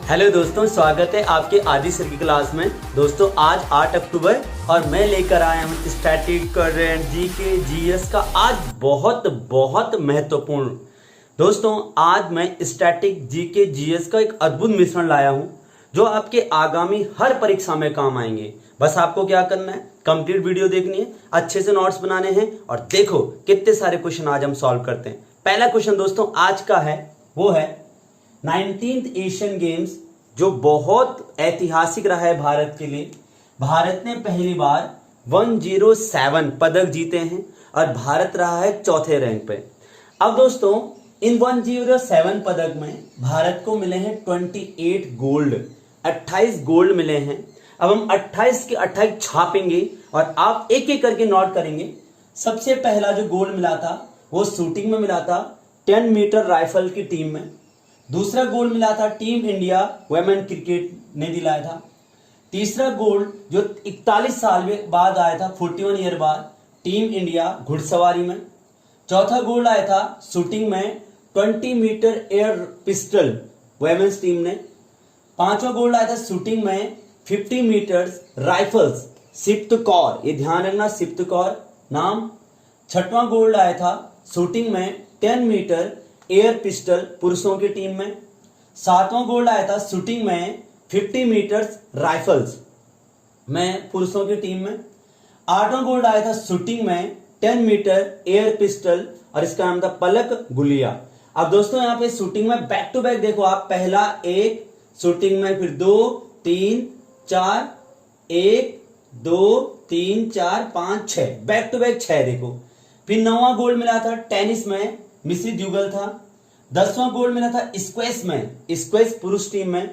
Hello दोस्तों, स्वागत है आपके आदि सर की क्लास में। दोस्तों आज 8 अक्टूबर और मैं लेकर आया हूँ स्टैटिक, करंट, जीके, जीएस का आज बहुत महत्वपूर्ण। दोस्तों आज मैं स्टैटिक, जीके, जीएस का एक अद्भुत मिश्रण लाया हूँ जो आपके आगामी हर परीक्षा में काम आएंगे। बस आपको क्या करना है, कंप्लीट वीडियो देखनी है, अच्छे से नोट्स बनाने हैं और देखो कितने सारे क्वेश्चन आज हम सॉल्व करते हैं। पहला क्वेश्चन दोस्तों आज का है, वो है 19th एशियन गेम्स जो बहुत ऐतिहासिक रहा है भारत के लिए। भारत ने पहली बार 107 पदक जीते हैं और भारत रहा है चौथे रैंक पे। अब दोस्तों इन 107 पदक में भारत को मिले हैं 28 गोल्ड, 28 गोल्ड मिले हैं। अब हम 28 के 28 छापेंगे और आप एक एक करके नोट करेंगे। सबसे पहला जो गोल्ड मिला था वो शूटिंग में मिला था 10 मीटर राइफल की टीम में। दूसरा गोल्ड मिला था टीम इंडिया वुमेन क्रिकेट ने दिलाया था। तीसरा गोल्ड जो 41 साल बाद आया था, 41 ईयर बाद, टीम इंडिया घुड़सवारी में। चौथा गोल्ड आया था शूटिंग में 20 metre air pistol women's team ने। पांचवा गोल्ड आया था शूटिंग में 50 मीटर्स राइफल्स सिप्त कौर, ये ध्यान रखना सिप्त कौर नाम। छठवां गोल्ड आया था शूटिंग में 10 मीटर एयर पिस्टल पुरुषों की टीम में। सातवां गोल्ड आया था शूटिंग में 50 मीटर्स राइफल्स में पुरुषों की टीम में। आठवां गोल्ड आया था शूटिंग में 10 मीटर एयर पिस्टल और इसका नाम था पलक गुलिया। अब दोस्तों यहाँ पे शूटिंग में बैक टू बैक देखो आप, पहला एक शूटिंग में, फिर 2 3 4, 1 2 3 4 5 6, बैक टू बैक 6 देखो। फिर 9वां गोल्ड मिला था टेनिस में, मिश्रित युगल था। 10वां गोल्ड मिला था स्क्वैश में, स्क्वैश पुरुष टीम में।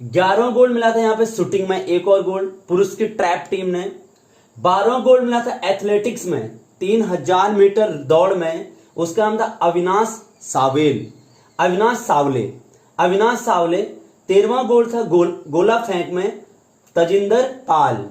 11वां गोल्ड मिला था यहाँ पे शूटिंग में, एक और गोल्ड पुरुष की ट्रैप टीम ने। 12वां गोल्ड मिला था एथलेटिक्स में 3000 मीटर दौड़ में, उसका नाम था अविनाश सावले। अविनाश सावले। 13वां गोल्ड था गोला फेंक में तजिंदर पाल।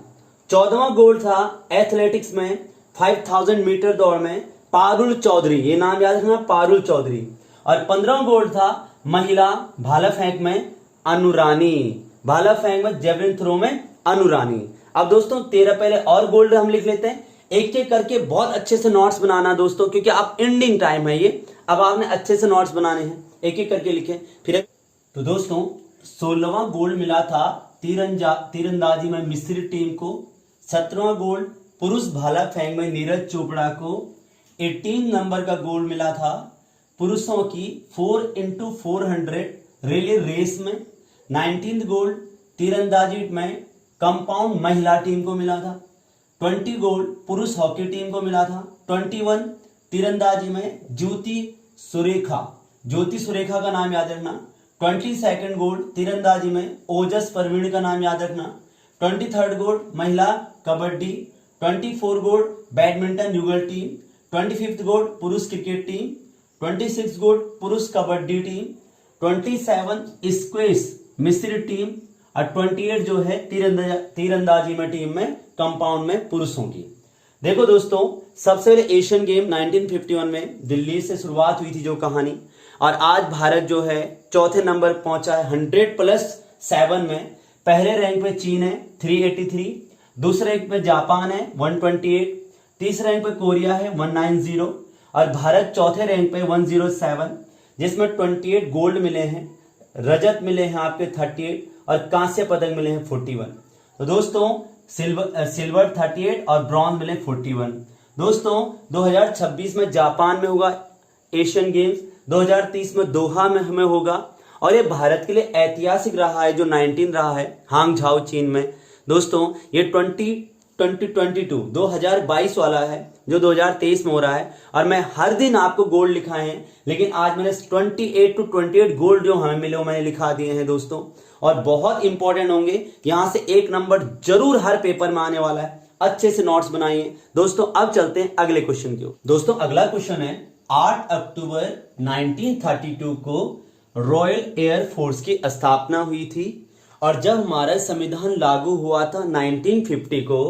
14वां गोल्ड था एथलेटिक्स में 5000 मीटर दौड़ में पारुल चौधरी, ये नाम याद रखना, पारुल चौधरी। और 15वां गोल्ड था महिला भाला फेंक में अनुरानी, भाला फेंक में जेवलिन थ्रो में अनुरानी। अब दोस्तों 13 पहले और गोल्ड हम लिख लेते हैं, एक एक करके बहुत अच्छे से नोट्स बनाना दोस्तों, क्योंकि आप एंडिंग टाइम है ये, अब आपने अच्छे से नोट्स बनाने हैं, एक एक करके लिखे। फिर तो दोस्तों 16वां गोल्ड मिला था तीरंदाजी में मिस्री टीम को। 17वां गोल्ड पुरुष भाला फेंक में नीरज चोपड़ा को। 18 नंबर का गोल्ड मिला था पुरुषों की 4x400 रिले रेस में। 19th गोल्ड तीरंदाजी में कंपाउंड महिला टीम को मिला था। 20 गोल्ड पुरुष हॉकी टीम को मिला था। 21 तीरंदाजी में ज्योति सुरेखा का नाम याद रखना। 22nd गोल्ड तीरंदाजी में ओजस परवीन का नाम याद रखना। 23rd गोल्ड महिला कबड्डी। 24 गोल्ड बैडमिंटन युगल टीम। 25th गोल्ड पुरुष क्रिकेट टीम। 26 गोल्ड पुरुष कबड्डी टीम। 27 स्क्वैश मिस्री टीम और 28 जो है तीरंदाजी में टीम में कंपाउंड में पुरुषों की। देखो दोस्तों सबसे पहले एशियन गेम 1951 में दिल्ली से शुरुआत हुई थी जो कहानी, और आज भारत जो है चौथे नंबर पहुंचा है 100+7 में। पहले रैंक पे चीन है 383, दूसरे रैंक पे जापान है 128, तीसरे रैंक पे कोरिया है 190 और भारत चौथे रैंक पे 107, जिसमें 28 गोल्ड मिले हैं, रजत मिले हैं आपके 38 और कांस्य पदक मिले हैं 41। तो दोस्तों सिल्वर 38 और ब्रॉन्ज मिले 41। दोस्तों 2026 में जापान में होगा एशियन गेम्स, 2030 में दोहा में हमें होगा, और ये भारत के लिए ऐतिहासिक रहा है जो 19 रहा है हांगझाओ चीन में। दोस्तों ये 2022 वाला है जो 2023 में हो रहा है, और मैं हर दिन आपको गोल्ड लिखाए हैं, लेकिन आज मैंने 28 गोल्ड जो हमें मिले वो मैंने लिखा दिए हैं दोस्तों, और बहुत इंपॉर्टेंट होंगे, यहां से एक नंबर जरूर हर पेपर में आने वाला है। अच्छे से नोट्स बनाइए दोस्तों। अब चलते हैं अगले क्वेश्चन की ओर। दोस्तों अगला क्वेश्चन है 8 अक्टूबर 1932 को रॉयल एयर फोर्स की स्थापना हुई थी, और जब हमारा संविधान लागू हुआ था 1950 को,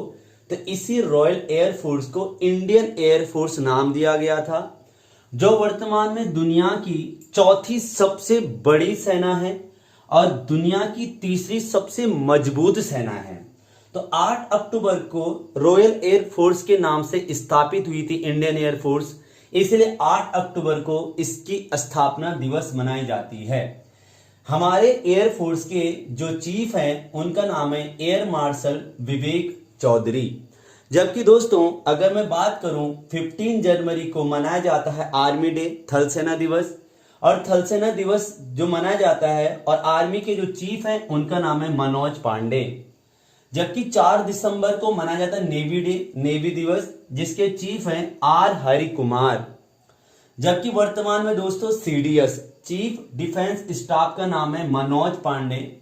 तो इसी रॉयल एयर फोर्स को इंडियन एयर फोर्स नाम दिया गया था, जो वर्तमान में दुनिया की चौथी सबसे बड़ी सेना है और दुनिया की तीसरी सबसे मजबूत सेना है। तो 8 अक्टूबर को रॉयल एयर फोर्स के नाम से स्थापित हुई थी इंडियन एयर फोर्स, इसलिए 8 अक्टूबर को इसकी स्थापना दिवस मनाई जाती है। हमारे एयर फोर्स के जो चीफ हैं उनका नाम है एयर मार्शल विवेक चौधरी। जबकि दोस्तों अगर मैं बात करूं 15 जनवरी को मनाया जाता है आर्मी डे, थल सेना दिवस, और थल सेना दिवस जो मनाया जाता है और आर्मी के जो चीफ हैं उनका नाम है मनोज पांडे। जबकि 4 दिसंबर को मनाया जाता है नेवी डे, नेवी दिवस, जिसके चीफ हैं आर हरि कुमार। जबकि वर्तमान में दोस्तों सीडीएस चीफ डिफेंस स्टाफ का नाम है मनोज पांडे,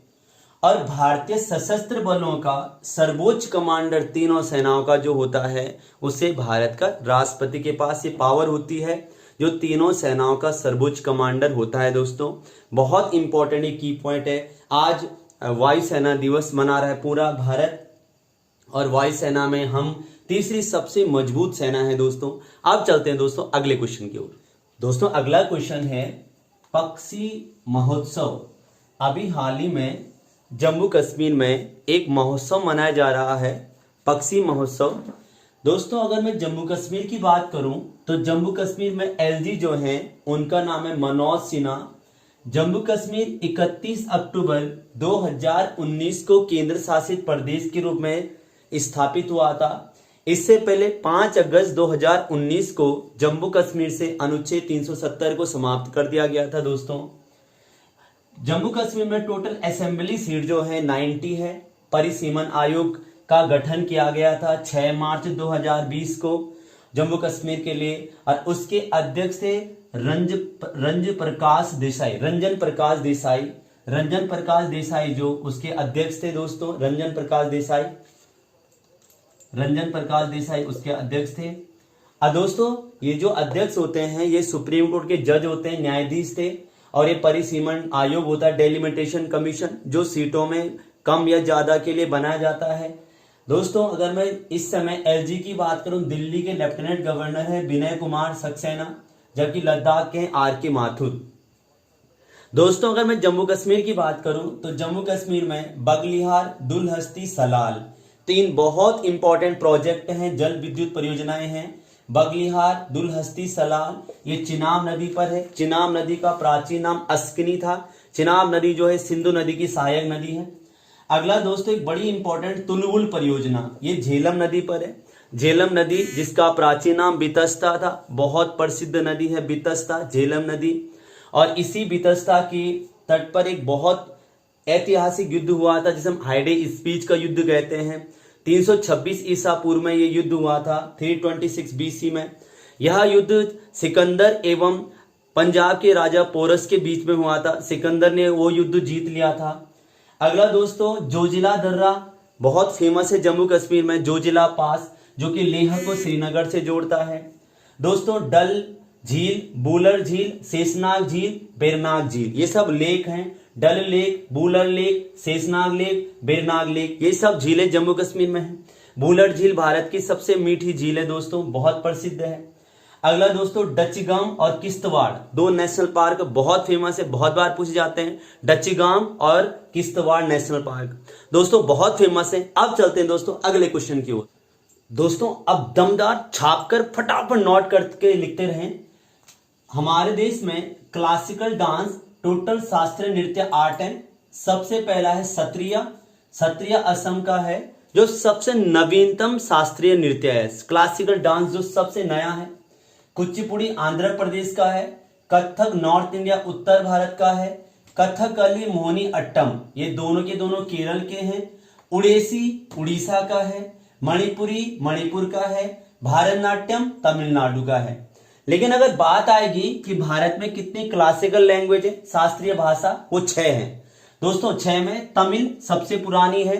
और भारतीय सशस्त्र बलों का सर्वोच्च कमांडर तीनों सेनाओं का जो होता है उसे भारत का राष्ट्रपति के पास ये पावर होती है, जो तीनों सेनाओं का सर्वोच्च कमांडर होता है। दोस्तों बहुत इंपॉर्टेंट की पॉइंट है। आज वायुसेना दिवस मना रहा है पूरा भारत, और वायुसेना में हम तीसरी सबसे मजबूत सेना है। दोस्तों अब चलते हैं दोस्तों अगले क्वेश्चन की ओर। दोस्तों अगला क्वेश्चन है पक्षी महोत्सव। अभी हाल ही में जम्मू कश्मीर में एक महोत्सव मनाया जा रहा है, पक्षी महोत्सव। दोस्तों अगर मैं जम्मू कश्मीर की बात करूं तो जम्मू कश्मीर में एलजी जो हैं उनका नाम है मनोज सिन्हा। जम्मू कश्मीर 31 अक्टूबर 2019 को केंद्र शासित प्रदेश के रूप में स्थापित हुआ था। इससे पहले 5 अगस्त 2019 को जम्मू कश्मीर से अनुच्छेद 370 को समाप्त कर दिया गया था। दोस्तों जम्मू कश्मीर में टोटल असेंबली सीट जो है 90 है। परिसीमन आयोग का गठन किया गया था 6 मार्च 2020 को जम्मू कश्मीर के लिए, और उसके अध्यक्ष थे रंजन प्रकाश देसाई जो उसके अध्यक्ष थे। दोस्तों रंजन प्रकाश देसाई उसके अध्यक्ष थे। दोस्तों ये जो अध्यक्ष होते हैं ये सुप्रीम कोर्ट के जज होते हैं, न्यायाधीश थे, और ये परिसीमन आयोग होता है डेलिमिटेशन कमीशन, जो सीटों में कम या ज्यादा के लिए बनाया जाता है। दोस्तों अगर मैं इस समय एलजी की बात करूं, दिल्ली के लेफ्टिनेंट गवर्नर है विनय कुमार सक्सेना, जबकि लद्दाख के आर के माथुर। दोस्तों अगर मैं जम्मू कश्मीर की बात करूं तो जम्मू कश्मीर में बगलिहार, दुलहस्ती, सलाल 3 बहुत इंपॉर्टेंट प्रोजेक्ट हैं, जल विद्युत परियोजनाएं हैं। बगलिहार, दुलहस्ती, सलाल ये चिनाब नदी पर है। चिनाब नदी का प्राचीन नाम अस्किनी था। चिनाब नदी जो है सिंधु नदी की सहायक नदी है। अगला दोस्तों एक बड़ी इंपॉर्टेंट तुलवुल परियोजना, ये झेलम नदी पर है। झेलम नदी जिसका प्राचीन नाम बितस्ता था, बहुत प्रसिद्ध नदी है बितस्ता, झेलम नदी, और इसी बितस्ता की तट पर एक बहुत ऐतिहासिक युद्ध हुआ था जिसे हम हाइडे स्पीच का युद्ध कहते हैं। 326 ईसा पूर्व में यह युद्ध हुआ था 326 बीसी में। यह युद्ध सिकंदर एवं पंजाब के राजा पोरस के बीच में हुआ था। सिकंदर ने वो युद्ध जीत लिया था। अगला दोस्तों जोजिला दर्रा बहुत फेमस है जम्मू कश्मीर में, जोजिला पास जो कि लेह को श्रीनगर से जोड़ता है। दोस्तों डल झील, बूलर झील, शेषनाग झील, बेरनाग झील ये सब लेक हैं। Dal lake, Wular lake, Sheshnag lake, Bernag lake ये सब झीलें जम्मू कश्मीर में हैं। बूलर झील भारत की सबसे मीठी झील है दोस्तों, बहुत प्रसिद्ध है। अगला दोस्तों डचीगाम और किश्तवाड़ 2 नेशनल पार्क बहुत फेमस है, बहुत बार पूछे जाते हैं। डचीगाम और किश्तवाड़ नेशनल पार्क दोस्तों बहुत फेमस है। अब चलते हैं दोस्तों अगले क्वेश्चन की ओर। दोस्तों अब दमदार छापकर फटाफट नोट करके लिखते रहें। हमारे देश में क्लासिकल डांस, टोटल शास्त्रीय नृत्य 8 है। सबसे पहला है सत्रिया। सत्रिया असम का है जो सबसे नवीनतम शास्त्रीय नृत्य है, क्लासिकल डांस जो सबसे नया है। कुचिपुड़ी आंध्र प्रदेश का है। कथक नॉर्थ इंडिया उत्तर भारत का है। कथकली मोहिनी अट्टम ये दोनों के दोनों केरल के हैं। उड़ीसी उड़ीसा का है। मणिपुरी मणिपुर का है। भारतनाट्यम तमिलनाडु का है। लेकिन अगर बात आएगी कि भारत में कितनी क्लासिकल लैंग्वेज है, शास्त्रीय भाषा, वो 6 है दोस्तों। 6 में तमिल सबसे पुरानी है।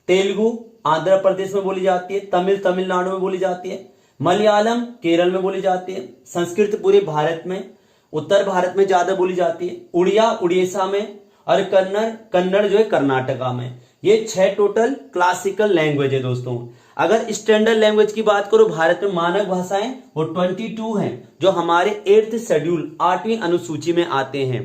तेलुगु आंध्र प्रदेश में बोली जाती है। तमिल तमिलनाडु में बोली जाती है। मलयालम केरल में बोली जाती है। संस्कृत पूरे भारत में, उत्तर भारत में ज्यादा बोली जाती है। उड़िया उड़ीसा में, और कन्नड़ जो है कर्नाटका में। ये 6 टोटल क्लासिकल लैंग्वेज है दोस्तों। अगर स्टैंडर्ड लैंग्वेज की बात करो भारत में मानक भाषाएं वो 22 हैं जो हमारे 8th शेड्यूल 8वीं अनुसूची में आते हैं।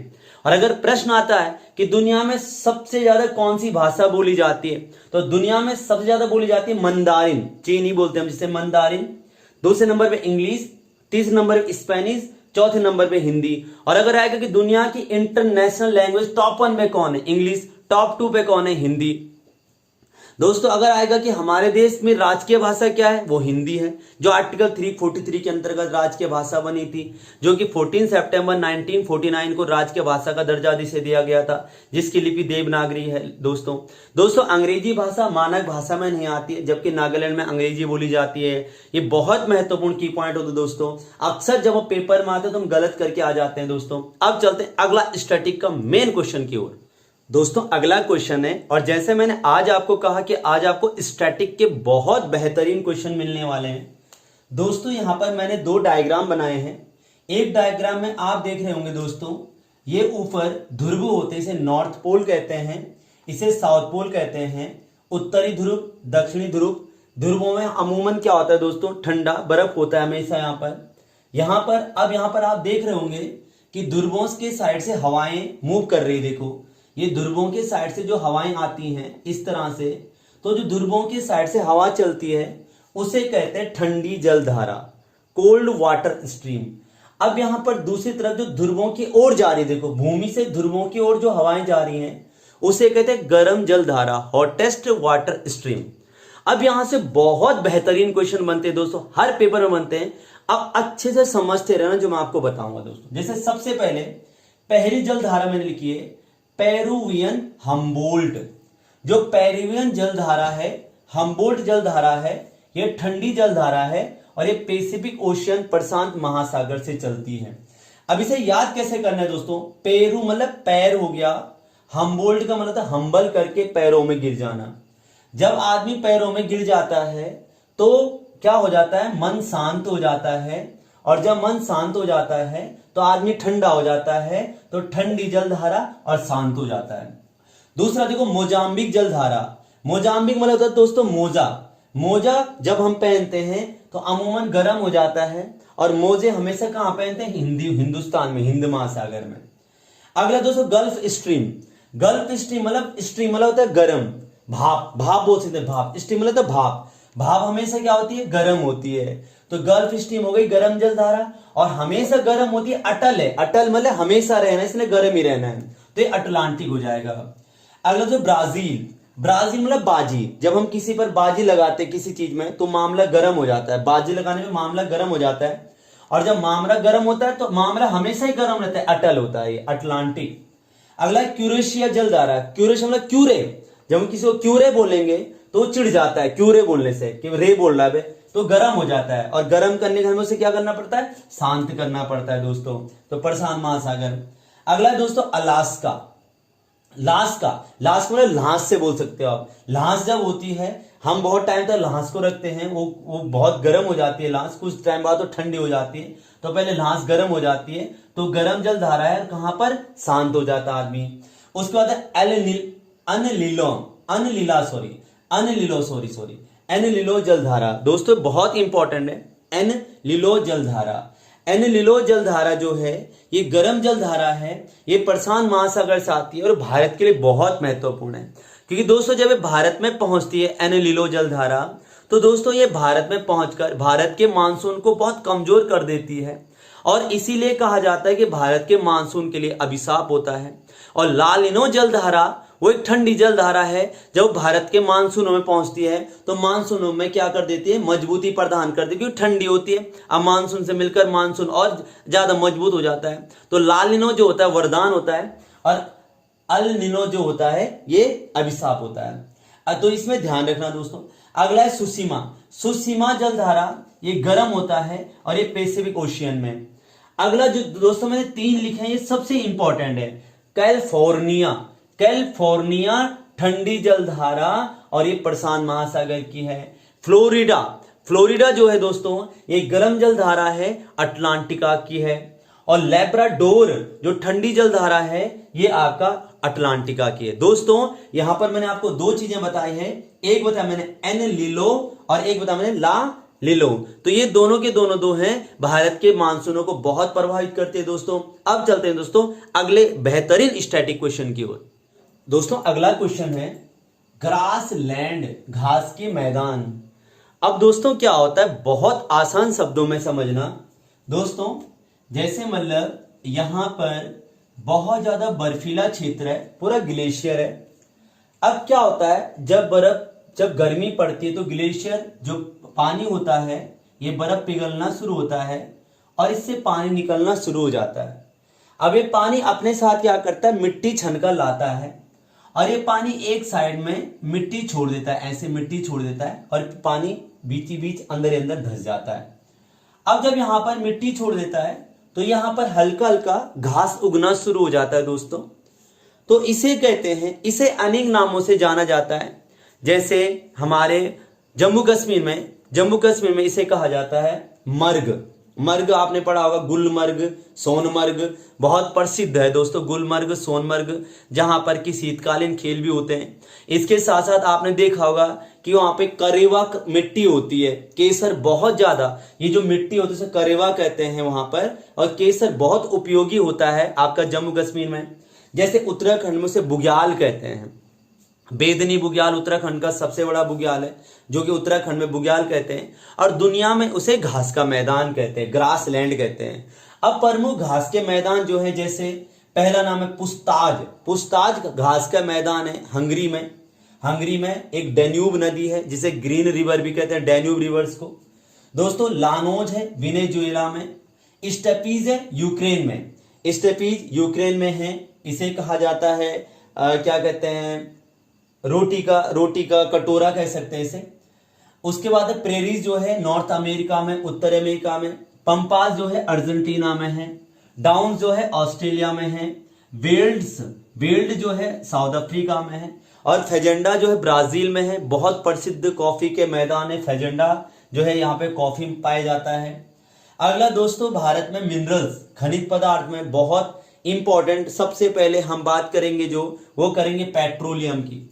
और अगर प्रश्न आता है कि दुनिया में सबसे ज्यादा कौन सी भाषा बोली जाती है, तो दुनिया में सबसे ज्यादा बोली जाती है मंदारिन, चीनी बोलते हैं हम जिसे मंदारिन। दूसरे नंबर पे इंग्लिश, तीसरे नंबर पे स्पेनिश, चौथे नंबर पे हिंदी। और अगर आएगा कि दुनिया की इंटरनेशनल लैंग्वेज टॉप 1 में कौन है, इंग्लिश, टॉप 2 पे कौन है, हिंदी। दोस्तों अगर आएगा कि हमारे देश में राजकीय भाषा क्या है, वो हिंदी है, जो आर्टिकल 343 के अंतर्गत राजकीय भाषा बनी थी, जो कि 14 सितंबर 1949 को राजकीय भाषा का दर्जा जिसे दिया गया था, जिसकी लिपि देवनागरी है। दोस्तों अंग्रेजी भाषा मानक भाषा में नहीं आती है, जबकि नागालैंड में अंग्रेजी बोली जाती है। ये बहुत महत्वपूर्ण की पॉइंट होता है दोस्तों, अक्सर जब वो पेपर में आते हैं तो हम गलत करके आ जाते हैं। दोस्तों अब चलते हैं अगला स्टैटिक का मेन क्वेश्चन की ओर। दोस्तों अगला क्वेश्चन है, और जैसे मैंने आज आपको कहा कि आज आपको स्टैटिक के बहुत बेहतरीन क्वेश्चन मिलने वाले हैं। दोस्तों यहां पर मैंने 2 डायग्राम बनाए हैं। एक डायग्राम में आप देख रहे होंगे दोस्तों, ये ऊपर ध्रुव होते हैं, इसे नॉर्थ पोल कहते हैं, इसे साउथ पोल कहते हैं, उत्तरी ध्रुव, दक्षिणी ध्रुव। ध्रुवों में अमूमन क्या होता है दोस्तों, ठंडा बर्फ होता है हमेशा। यहां पर आप देख रहे होंगे कि ध्रुवों के साइड से हवाएं मूव कर रही, देखो ये ध्रुवों के साइड से जो हवाएं आती हैं इस तरह से, तो जो ध्रुवों के साइड से हवा चलती है उसे कहते हैं ठंडी जलधारा, कोल्ड वाटर स्ट्रीम। अब यहां पर दूसरी तरफ जो ध्रुवों की ओर जा रही है, देखो भूमि से ध्रुवों की ओर जो हवाएं जा रही हैं उसे कहते हैं गर्म जलधारा, हॉटेस्ट वाटर स्ट्रीम। अब यहां से बहुत बेहतरीन क्वेश्चन बनते हैं दोस्तों, हर पेपर में बनते हैं। अब अच्छे से समझते रहना जो मैं आपको बताऊंगा दोस्तों। जैसे सबसे पहले पहली जलधारा मैंने लिखी है पेरुवियन हम्बोल्ट। जो पेरुवियन जलधारा है, हम्बोल्ट जलधारा है, यह ठंडी जलधारा है और ये पैसिफिक ओशियन प्रशांत महासागर से चलती है। अब इसे याद कैसे करना है दोस्तों, पेरू मतलब पैर हो गया, हम्बोल्ट का मतलब हम्बल करके पैरों में गिर जाना। जब आदमी पैरों में गिर जाता है तो क्या हो जाता है, मन शांत हो जाता है, और जब मन शांत हो जाता है तो आदमी ठंडा हो जाता है, तो ठंडी जलधारा और शांत हो जाता है। दूसरा देखो मोजाम्बिक जलधारा। मोजाम्बिक मतलब होता है दोस्तों मोजा जब हम पहनते हैं तो अमूमन गर्म हो जाता है, और मोजे हमेशा कहां पहनते हैं, हिंदुस्तान में, हिंद महासागर में। अगला दोस्तों गल्फ स्ट्रीम। गल्फ स्ट्रीम मतलब होता है गर्म, भाप बोल सकते हैं, भाप स्ट्रीम मतलब भाप। भाप हमेशा क्या होती है, गर्म होती है, तो गल्फ स्ट्रीम हो गई गर्म जलधारा, और हमेशा गर्म होती है अटल है, अटल मतलब हमेशा रहना, इसलिए गर्म ही रहना है, तो ये अटलांटिक हो जाएगा। अगला जो ब्राजील मतलब बाजी। जब हम किसी पर बाजी लगाते हैं किसी चीज में तो मामला गर्म हो जाता है, बाजी लगाने में मामला गर्म हो जाता है, और जब मामला गर्म होता है तो मामला हमेशा ही गर्म रहता है, अटल होता है, ये अटलांटिक। अगला क्यूरेशिया जलधारा। क्यूरेशिया मतलब क्यूरे, जब हम किसी को क्यूरे बोलेंगे तो चिढ़ जाता है, क्यूरे बोलने से कि रे बोल रहा है, तो गर्म हो जाता है, और गर्म करने के हमें उसे क्या करना पड़ता है, शांत करना पड़ता है दोस्तों, तो प्रशांत महासागर। अगला दोस्तों अलास्का। लास्क मतलब लाश से बोल सकते हो आप। लाश जब होती है, हम बहुत टाइम तक लाश को रखते हैं, वो बहुत गर्म हो जाती है लाश, कुछ टाइम बाद तो ठंडी हो जाती है, तो पहले लाश गर्म हो जाती है, तो गर्म जलधारा है, कहां पर, शांत हो जाता आदमी। उसके बाद एनलिलो जलधारा। दोस्तों बहुत इंपॉर्टेंट है, एनलिलो जलधारा जो है ये गर्म जलधारा है, ये प्रशांत महासागर से आती है और भारत के लिए बहुत महत्वपूर्ण है, क्योंकि दोस्तों जब ये भारत में पहुंचती है एनलिलो जलधारा, तो दोस्तों ये भारत में पहुंचकर भारत के मानसून को बहुत कमजोर कर देती है, और इसीलिए कहा जाता है कि भारत के मानसून के लिए अभिशाप होता है। और लालिनो जलधारा वो एक ठंडी जलधारा है, जब भारत के मानसूनों में पहुंचती है तो मानसूनों में क्या कर देती है, मजबूती प्रदान कर देती है, क्योंकि ठंडी होती है। अब मानसून से मिलकर मानसून और ज्यादा मजबूत हो जाता है, तो लालिनो जो होता है वरदान होता है, और अल निनो जो होता है ये अभिशाप होता है, तो इसमें ध्यान रखना दोस्तों। अगला है सुसीमा जलधारा, ये गर्म होता है और ये पैसिफिक ओशियन में। अगला जो दोस्तों मैंने 3 लिखे हैं, ये सबसे इंपॉर्टेंट है, कैलिफोर्निया ठंडी जलधारा और ये प्रशांत महासागर की है। फ्लोरिडा जो है दोस्तों ये गर्म जलधारा है, अटलांटिका की है। और लेब्राडोर जो ठंडी जलधारा है ये आपका अटलांटिका की है। दोस्तों यहां पर मैंने आपको 2 चीजें बताई हैं, एक बताया मैंने एनलिलो और एक बताया मैंने ला लीलो। तो ये दोनों के दोनों दो हैं, भारत के मानसूनों को बहुत प्रभावित करते हैं दोस्तों। अब चलते हैं दोस्तों अगले बेहतरीन स्टैटिक क्वेश्चन की ओर। दोस्तों अगला क्वेश्चन है ग्रास लैंड, घास के मैदान। अब दोस्तों क्या होता है, बहुत आसान शब्दों में समझना दोस्तों। जैसे मतलब यहां पर बहुत ज्यादा बर्फीला क्षेत्र है, पूरा ग्लेशियर है। अब क्या होता है, जब गर्मी पड़ती है तो ग्लेशियर जो पानी होता है ये बर्फ पिघलना शुरू होता है और इससे पानी निकलना शुरू हो जाता है। अब ये पानी अपने साथ क्या करता है, मिट्टी छनकर लाता है और ये पानी एक साइड में मिट्टी छोड़ देता है, ऐसे मिट्टी छोड़ देता है और पानी बीची बीच अंदर अंदर धस जाता है। अब जब यहां पर मिट्टी छोड़ देता है तो यहां पर हल्का हल्का घास उगना शुरू हो जाता है दोस्तों। तो इसे कहते हैं, इसे अनेक नामों से जाना जाता है। जैसे हमारे जम्मू कश्मीर में इसे कहा जाता है मर्ग आपने पढ़ा होगा, गुलमर्ग, सोनमर्ग बहुत प्रसिद्ध है दोस्तों, गुलमर्ग सोनमर्ग, जहां पर कि शीतकालीन खेल भी होते हैं। इसके साथ साथ आपने देखा होगा कि वहां पे करेवा मिट्टी होती है, केसर बहुत ज्यादा, ये जो मिट्टी होती है उसे करेवा कहते हैं वहां पर, और केसर बहुत उपयोगी होता है आपका जम्मू कश्मीर में। जैसे उत्तराखंड में उसे बुग्याल कहते हैं, बेदनी बुग्याल उत्तराखंड का सबसे बड़ा बुग्याल है जो कि उत्तराखंड में बुग्याल कहते हैं, और दुनिया में उसे घास का मैदान कहते हैं, ग्रास लैंड कहते हैं। अब प्रमुख घास के मैदान जो है, जैसे पहला नाम है पुस्ताज घास का मैदान है हंगरी में एक डेन्यूब नदी है जिसे ग्रीन रिवर भी कहते हैं, डेन्यूब रिवर्स को। दोस्तों लानोज है वेनेजुएला में, स्टेपीज है यूक्रेन में है, इसे कहा जाता है क्या कहते हैं, रोटी का कटोरा कह सकते हैं इसे। उसके बाद प्रेरीज जो है नॉर्थ अमेरिका में, उत्तर अमेरिका में। पंपास जो है अर्जेंटीना में है। डाउन जो है ऑस्ट्रेलिया में है। वेल्ड जो है साउथ अफ्रीका में है। और फेजेंडा जो है ब्राजील में है। बहुत प्रसिद्ध कॉफी के मैदान है फेजेंडा, जो है यहाँ पे कॉफी पाया जाता है। अगला दोस्तों भारत में मिनरल्स, खनिज पदार्थ में बहुत इंपॉर्टेंट, सबसे पहले हम बात करेंगे वो करेंगे पेट्रोलियम की।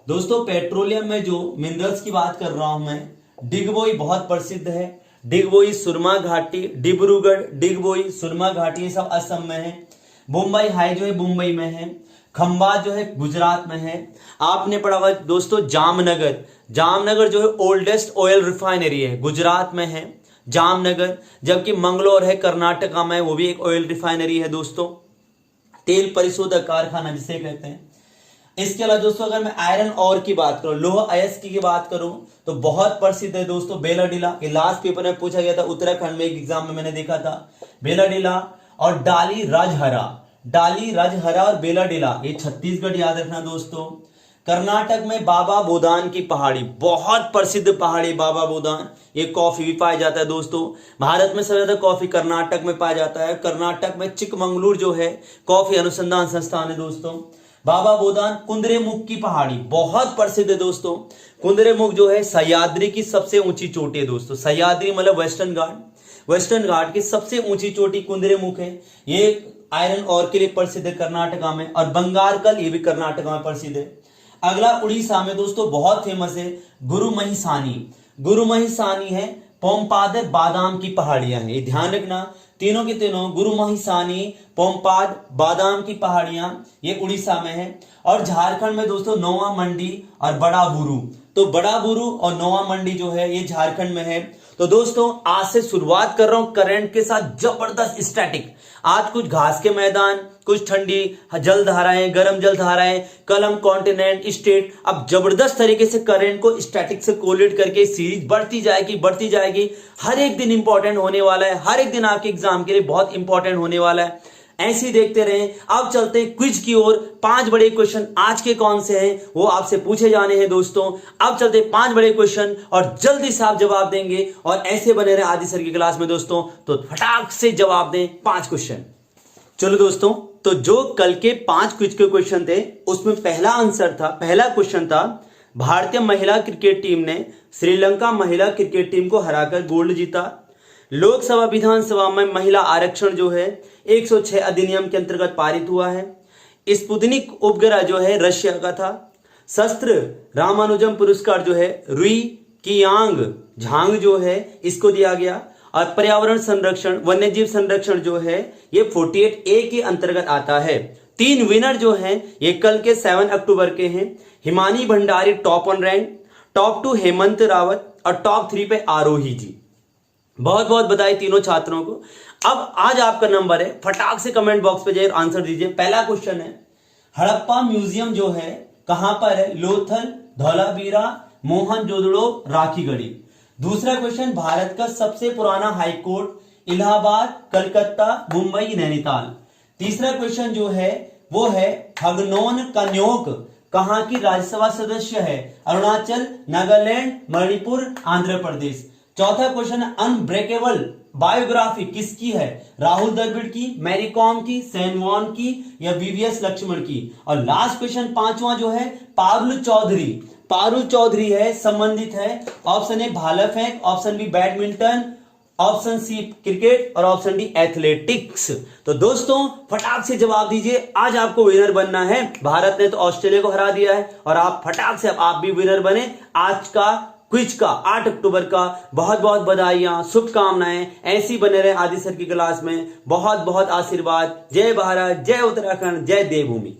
दोस्तों पेट्रोलियम में जो मिनरल्स की बात कर रहा हूं मैं, डिगबोई बहुत प्रसिद्ध है। डिगबोई, सुरमा घाटी, डिब्रूगढ़, डिगबोई, सुरमा घाटी, ये सब असम में है। मुंबई हाई जो है मुंबई में है। खंबात जो है गुजरात में है। आपने पढ़ा हुआ दोस्तों जामनगर जो है ओल्डेस्ट ऑयल रिफाइनरी है, गुजरात में है जामनगर। जबकि मंगलोर है कर्नाटका में, वो भी एक ऑयल रिफाइनरी है दोस्तों, तेल परिशोधक कारखाना जिसे कहते हैं। इसके अलावा दोस्तों अगर मैं आयरन और की बात करूं, लोह अयस्क की बात करूं, तो बहुत प्रसिद्ध है दोस्तों बेलाडीला। ये लास्ट पेपर में पूछा गया था उत्तराखंड में, एक एग्जाम में मैंने देखा था। बेलाडीला और डाली राजहरा और बेलाडीला, ये छत्तीसगढ़ याद रखना दोस्तों। कर्नाटक में बाबा बोदान की पहाड़ी, बहुत प्रसिद्ध पहाड़ी बाबा बोदान, ये कॉफी भी पाया जाता है दोस्तों। भारत में सबसे ज्यादा कॉफी कर्नाटक में पाया जाता है। कर्नाटक में चिकमंगलुरु जो है कॉफी अनुसंधान संस्थान है दोस्तों। बाबा बोदान, कुंद्रेमुख की पहाड़ी बहुत प्रसिद्ध है दोस्तों। कुंद्रेमुख जो है सह्याद्री की सबसे ऊंची चोटी है दोस्तों। सह्याद्री मतलब वेस्टर्न घाट की सबसे ऊंची चोटी कुंद्रेमुख है। ये आयरन और के लिए प्रसिद्ध है कर्नाटका में। और बंगारकल, ये भी कर्नाटका में प्रसिद्ध है। अगला उड़ीसा में दोस्तों बहुत फेमस है गुरुमहिसानी है। पोम्पाद बादाम की पहाड़ियां हैं, ये ध्यान रखना। तीनों के तीनों गुरुमहिसानी, पोम्पाद, बादाम की पहाड़ियां, ये उड़ीसा में है। और झारखंड में दोस्तों नोवा मंडी और बड़ा बुरू, तो बड़ा बुरू और नोवा मंडी जो है ये झारखंड में है। तो दोस्तों आज से शुरुआत कर रहा हूं करंट के साथ, जबरदस्त स्टैटिक। आज कुछ घास के मैदान, कुछ ठंडी जलधाराएं, गर्म जलधाराएं, कल हम कॉन्टिनेंट, स्टेट। अब जबरदस्त तरीके से करंट को स्टैटिक से कोरिलेट करके सीरीज बढ़ती जाएगी। हर एक दिन इंपॉर्टेंट होने वाला है, हर एक दिन आपके एग्जाम के लिए बहुत इंपॉर्टेंट होने वाला है। ऐसे ही देखते रहें। अब चलते हैं क्विज की ओर। 5 बड़े क्वेश्चन आज के कौन से हैं वो आपसे पूछे जाने हैं दोस्तों। अब चलते 5 बड़े क्वेश्चन और जल्दी से आप जवाब देंगे, और ऐसे बने रहे आदि सर की क्लास में दोस्तों, तो फटाक से जवाब दें 5 क्वेश्चन। चलो दोस्तों, तो जो कल के 5 क्विज के क्वेश्चन थे उसमें पहला क्वेश्चन था भारतीय महिला क्रिकेट टीम ने श्रीलंका महिला क्रिकेट टीम को हराकर गोल्ड जीता। लोकसभा विधानसभा में महिला आरक्षण जो है 106 अधिनियम के अंतर्गत पारित हुआ है। स्पुतनिक उपग्रह जो है रशिया का था। शस्त्र रामानुजम पुरस्कार जो है रुई कियांग झांग जो है इसको दिया गया। और पर्यावरण संरक्षण वन्यजीव संरक्षण जो है ये 48A के अंतर्गत आता है। 3 विनर जो हैं ये कल के 7 अक्टूबर के हैं। Himani Bhandari top 1 rank, top 2 Hemant Rawat और टॉप 3 पे आरोही जी। बहुत बहुत बधाई तीनों छात्रों को। अब आज आपका नंबर है, फटाक से कमेंट बॉक्स पे जाइए आंसर दीजिए। पहला क्वेश्चन है, हड़प्पा म्यूजियम जो है कहां पर है? लोथल, धौलावीरा, मोहनजोदड़ो, राखीगढ़ी। दूसरा क्वेश्चन, भारत का सबसे पुराना हाई कोर्ट इलाहाबाद, कलकत्ता, मुंबई, नैनीताल। तीसरा क्वेश्चन जो है वो है हगनोन कन्योक कहां की राज्यसभा सदस्य है? अरुणाचल, नागालैंड, मणिपुर, आंध्र प्रदेश। चौथा क्वेश्चन, अनब्रेकेबल बायोग्राफी किसकी है? राहुल द्रविड़ की, मैरी कॉम की, सैन वॉन की या वीवीएस लक्ष्मण की। और लास्ट क्वेश्चन पांचवा जो है पारुल चौधरी है, संबंधित है। ऑप्शन ए भाला फेंक, option B badminton, option C cricket और ऑप्शन डी एथलेटिक्स। तो दोस्तों फटाक से जवाब दीजिए, आज आपको विनर बनना है। भारत ने तो ऑस्ट्रेलिया को हरा दिया है और आप फटाक से आप भी विनर बने आज का क्विज का 8 अक्टूबर का। बहुत बहुत बधाइयां, शुभकामनाएं, ऐसी बने रहे आदि सर की क्लास में। बहुत बहुत आशीर्वाद। जय भारत, जय उत्तराखंड, जय देवभूमि।